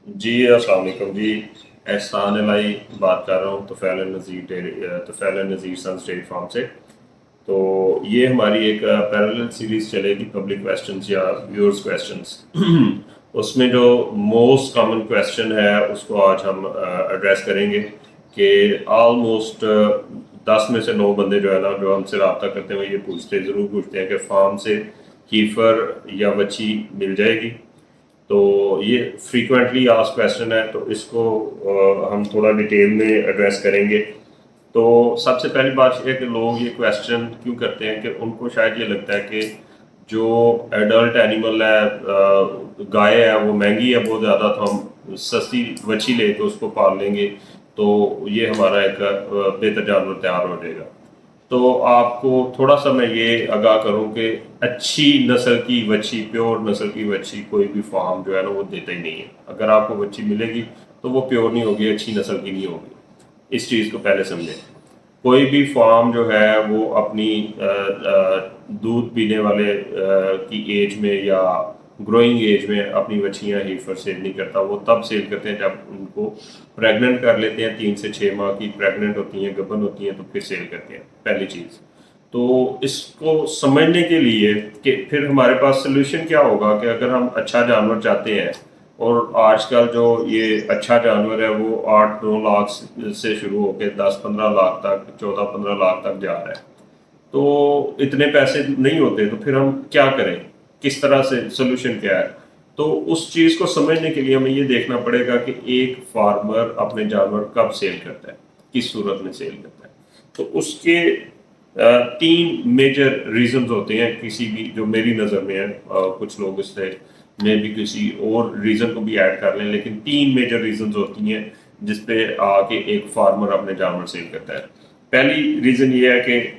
जी, अस्सलाम वालेकुम जी। एहसान इलाही बात कर रहा हूँ तुफ़ैल नज़ीर सन्स डेयरी फार्म से। तो ये हमारी एक पैरेलल सीरीज़ चलेगी, पब्लिक क्वेश्चंस या व्यूअर्स क्वेश्चंस। उसमें जो मोस्ट कॉमन क्वेश्चन है उसको आज हम एड्रेस करेंगे कि ऑलमोस्ट 10 में से 9 बंदे जो है ना, जो हमसे रब्ता करते हैं, वो ये ज़रूर पूछते हैं कि फार्म से हीफर या वच्छी मिल जाएगी। तो ये फ्रीक्वेंटली आस्क्ड क्वेश्चन है, तो इसको हम थोड़ा डिटेल में एड्रेस करेंगे। तो सबसे पहली बात ये है कि लोग ये क्वेश्चन क्यों करते हैं कि उनको शायद ये लगता है कि जो एडल्ट एनिमल है, गाय है, वो महंगी है बहुत ज़्यादा, तो हम सस्ती बच्ची लेके उसको पाल लेंगे तो ये हमारा एक बेहतर जानवर तैयार हो जाएगा। तो आपको थोड़ा सा मैं ये आगाह करूं कि अच्छी नस्ल की बच्ची, प्योर नस्ल की बच्ची कोई भी फार्म जो है ना वो देता ही नहीं है। अगर आपको बच्ची मिलेगी तो वो प्योर नहीं होगी, अच्छी नस्ल की नहीं होगी। इस चीज़ को पहले समझें। कोई भी फार्म जो है वो अपनी दूध पीने वाले की एज में या ग्रोइंग एज में अपनी बच्चियां हीफर सेल नहीं करता। वो तब सेल करते हैं जब उनको प्रेग्नेंट कर लेते हैं, 3 से 6 माह की प्रेग्नेंट होती हैं, गबन होती हैं, तो फिर सेल करते हैं, पहली चीज़। तो इसको समझने के लिए कि फिर हमारे पास सोल्यूशन क्या होगा कि अगर हम अच्छा जानवर चाहते हैं, और आजकल जो ये अच्छा जानवर है वो 8-9 लाख से शुरू होकर 10-15 लाख तक, 14-15 लाख तक जा रहा है। तो इतने पैसे नहीं होते, तो फिर हम क्या करें, किस तरह से, सोल्यूशन क्या है? तो उस चीज़ को समझने के लिए हमें ये देखना पड़ेगा कि एक फार्मर अपने जानवर कब सेल करता है, किस सूरत में सेल करता है। तो उसके 3 मेजर रीजंस होते हैं किसी भी, जो मेरी नज़र में है। कुछ लोग इससे में भी किसी और रीज़न को भी ऐड कर लें, लेकिन 3 मेजर रीजंस होती हैं जिस पे आके एक फार्मर अपने जानवर सेल करता है। पहली रीज़न ये है कि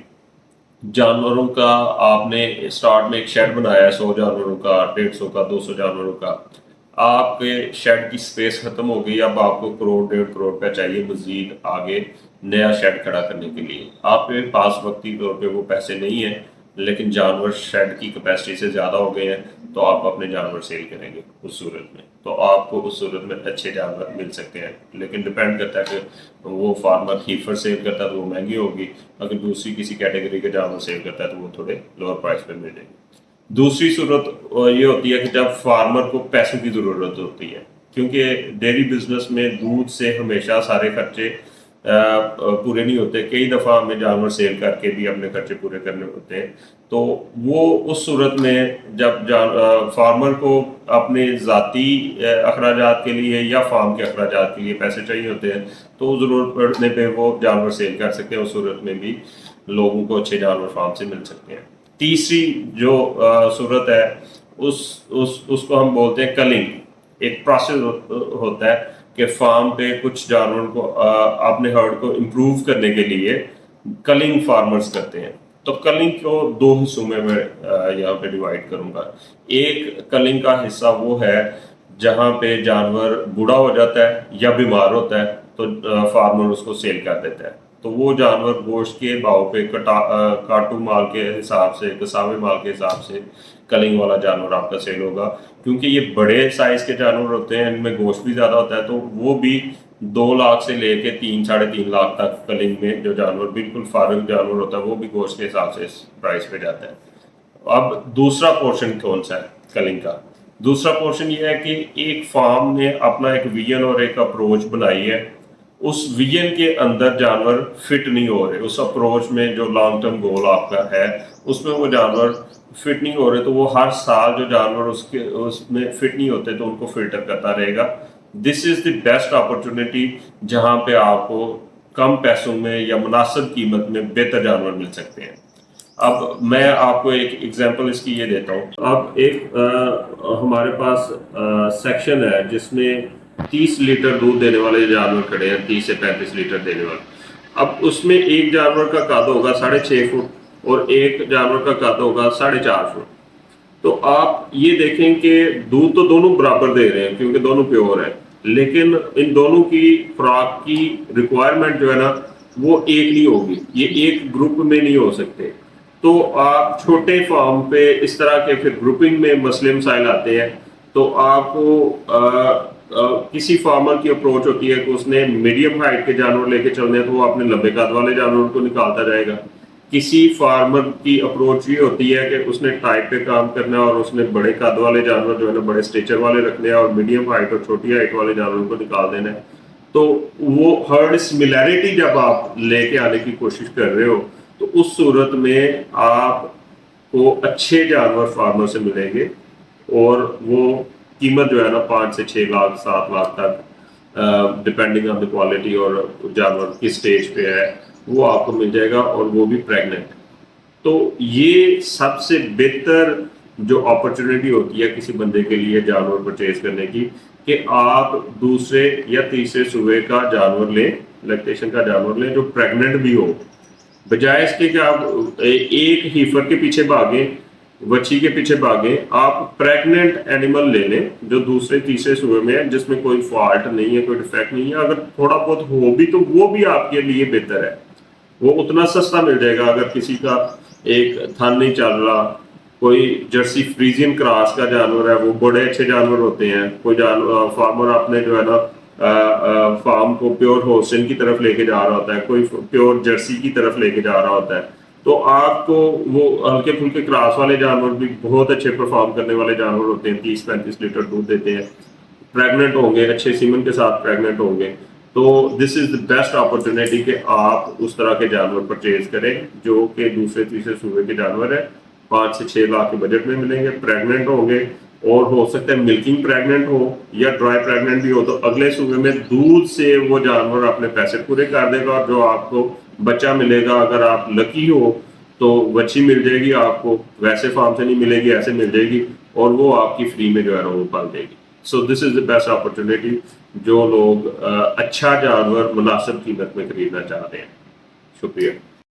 जानवरों का आपने स्टार्ट में एक शेड बनाया है, 100 जानवरों का, 150 का, 200 जानवरों का। आपके शेड की स्पेस खत्म हो गई, अब आपको करोड़ 1.5 करोड़ का चाहिए मजीद आगे नया शेड खड़ा करने के लिए। आपके पास वक्ती तौर पे वो पैसे नहीं है, लेकिन जानवर शेड की कैपेसिटी से ज़्यादा हो गए हैं, तो आप अपने जानवर सेल करेंगे उस सूरत में। तो आपको उस सूरत में अच्छे जानवर मिल सकते हैं, लेकिन डिपेंड करता है कि वो फार्मर हीफर सेल करता है तो वो महंगी होगी, अगर दूसरी किसी कैटेगरी के जानवर सेल करता है तो वो थोड़े लोअर प्राइस पे मिल जाएंगे। दूसरी सूरत ये होती है कि जब फार्मर को पैसों की ज़रूरत होती है, क्योंकि डेयरी बिजनेस में दूध से हमेशा सारे खर्चे पूरे नहीं होते। कई दफ़ा हमें जानवर सेल करके भी अपने खर्चे पूरे करने होते हैं। तो वो उस सूरत में जब फार्मर को अपने ज़ाती अखराजात के लिए या फार्म के अखराजात के लिए पैसे चाहिए होते हैं, तो ज़रूरत पड़ने पे वो जानवर सेल कर सकते हैं। उस सूरत में भी लोगों को अच्छे जानवर फार्म से मिल सकते हैं। तीसरी जो सूरत है, उसको हम बोलते हैं कलिंग। एक प्रोसेस होता है कि फार्म पे कुछ जानवरों को अपने हर्ड को इम्प्रूव करने के लिए कलिंग फार्मर्स करते हैं। तो कलिंग को 2 हिस्सों में मैं यहाँ पे डिवाइड करूँगा। एक कलिंग का हिस्सा वो है जहाँ पे जानवर बूढ़ा हो जाता है या बीमार होता है, तो फार्मर उसको सेल कर देता है। तो वो जानवर गोश्त के भाव पे काटू माल के हिसाब से, कसावे माल के हिसाब से कलिंग वाला जानवर आपका सेल होगा। क्योंकि ये बड़े साइज के जानवर होते हैं, इनमें गोश्त भी ज़्यादा होता है, तो वो भी 2 लाख से लेके 3-3.5 लाख तक कलिंग में जो जानवर बिल्कुल फारिग जानवर होता है वो भी गोश्त के हिसाब से इस प्राइस पे जाता है। अब दूसरा पोर्शन कौन सा है कलिंग का? दूसरा पोर्शन ये है कि एक फार्म ने अपना एक विजन और एक अप्रोच बनाई है। उस विजन के अंदर जानवर फिट नहीं हो रहे, उस अप्रोच में जो लॉन्ग टर्म गोल आपका है उसमें वो जानवर फिट नहीं हो रहे, तो वो हर साल जो जानवर उसके उसमें फिट नहीं होते तो उनको फिल्टर करता रहेगा। This is the best opportunity जहां पे आपको कम पैसों में या मुनासिब कीमत में बेहतर जानवर मिल सकते हैं। अब मैं आपको एक एग्जांपल इसकी ये देता हूँ। अब एक हमारे पास सेक्शन है जिसमें 30 लीटर दूध देने वाले जानवर खड़े हैं, 30 से 35 लीटर देने वाले। अब उसमें एक जानवर का कद होगा 6.5 फुट और एक जानवर का कद होगा 4.5 फुट। तो आप ये देखें कि दूध तो दोनों बराबर दे रहे हैं क्योंकि दोनों प्योर है, लेकिन इन दोनों की खुराक की रिक्वायरमेंट जो है ना वो एक नहीं होगी, ये एक ग्रुप में नहीं हो सकते। तो आप छोटे फार्म पे इस तरह के फिर ग्रुपिंग में मसले मसाइल आते हैं। तो आपको کسی فارمر کی اپروچ ہوتی ہے کہ اس نے میڈیم ہائٹ کے جانور لے کے چلنے ہیں تو وہ اپنے لمبے قد والے جانور کو نکالتا جائے گا. کسی فارمر کی اپروچ یہ ہوتی ہے کہ اس نے ٹائپ پہ کام کرنا ہے اور اس نے بڑے قد والے جانور جو ہے نا بڑے اسٹیچر والے رکھنے ہیں اور میڈیم ہائٹ اور چھوٹی ہائٹ والے جانوروں کو نکال دینا ہے. تو وہ ہرڈ سملیرٹی جب آپ لے کے آنے کی کوشش کر رہے ہو تو اس صورت میں آپ کو اچھے جانور فارمر سے ملیں گے اور وہ قیمت جو ہے نا 5 سے 6 لاکھ 7 لاکھ تک ڈپینڈنگ آن دی کوالٹی اور جانور کس سٹیج پہ ہے وہ آپ کو مل جائے گا اور وہ بھی پریگننٹ. تو یہ سب سے بہتر جو اپرچونٹی ہوتی ہے کسی بندے کے لیے جانور پرچیز کرنے کی کہ آپ دوسرے یا تیسرے صوبے کا جانور لیں, لیکٹیشن کا جانور لیں جو پریگننٹ بھی ہو, بجائے اس کے کہ آپ ایک ہیفر کے پیچھے بھاگیں, وچی کے پیچھے بھاگیں. آپ پریگننٹ اینیمل لے لیں جو دوسرے تیسرے صوبے میں ہے جس میں کوئی فالٹ نہیں ہے, کوئی ڈیفیکٹ نہیں ہے. اگر تھوڑا بہت ہو بھی تو وہ بھی آپ کے لیے بہتر ہے, وہ اتنا سستا مل جائے گا. اگر کسی کا ایک تھن نہیں چل رہا, کوئی جرسی فریزین کراس کا جانور ہے, وہ بڑے اچھے جانور ہوتے ہیں. کوئی فارمر اپنے جو ہے نا فارم کو پیور ہولسٹین کی طرف لے کے جا رہا ہوتا ہے, کوئی پیور جرسی کی طرف لے کے جا رہا ہوتا ہے, تو آپ کو وہ ہلکے پھلکے کراس والے جانور بھی بہت اچھے پرفارم کرنے والے جانور ہوتے ہیں, 30-35 لیٹر دودھ دیتے ہیں, پریگننٹ ہوں گے, اچھے سیمن کے ساتھ پریگننٹ ہوں گے. تو دس از دا بیسٹ اپرچونیٹی کہ آپ اس طرح کے جانور پرچیز کریں جو کہ دوسرے تیسرے صوبے کے جانور ہیں. 5 سے 6 لاکھ کے بجٹ میں ملیں گے, پریگننٹ ہوں گے, اور ہو سکتا ہے ملکنگ پریگننٹ ہو یا ڈرائی پریگننٹ بھی ہو, تو اگلے صوبے میں دودھ سے وہ جانور اپنے پیسے پورے کر دے گا. اور جو آپ کو بچہ ملے گا, اگر آپ لکی ہو تو بچی مل جائے گی آپ کو, ویسے فارم سے نہیں ملے گی, ایسے مل جائے گی, اور وہ آپ کی فری میں جو ہے نا وہ پال دے گی. سو دس از دا بیسٹ اپرچونیٹی جو لوگ اچھا جانور مناسب قیمت میں خریدنا چاہتے ہیں. شکریہ.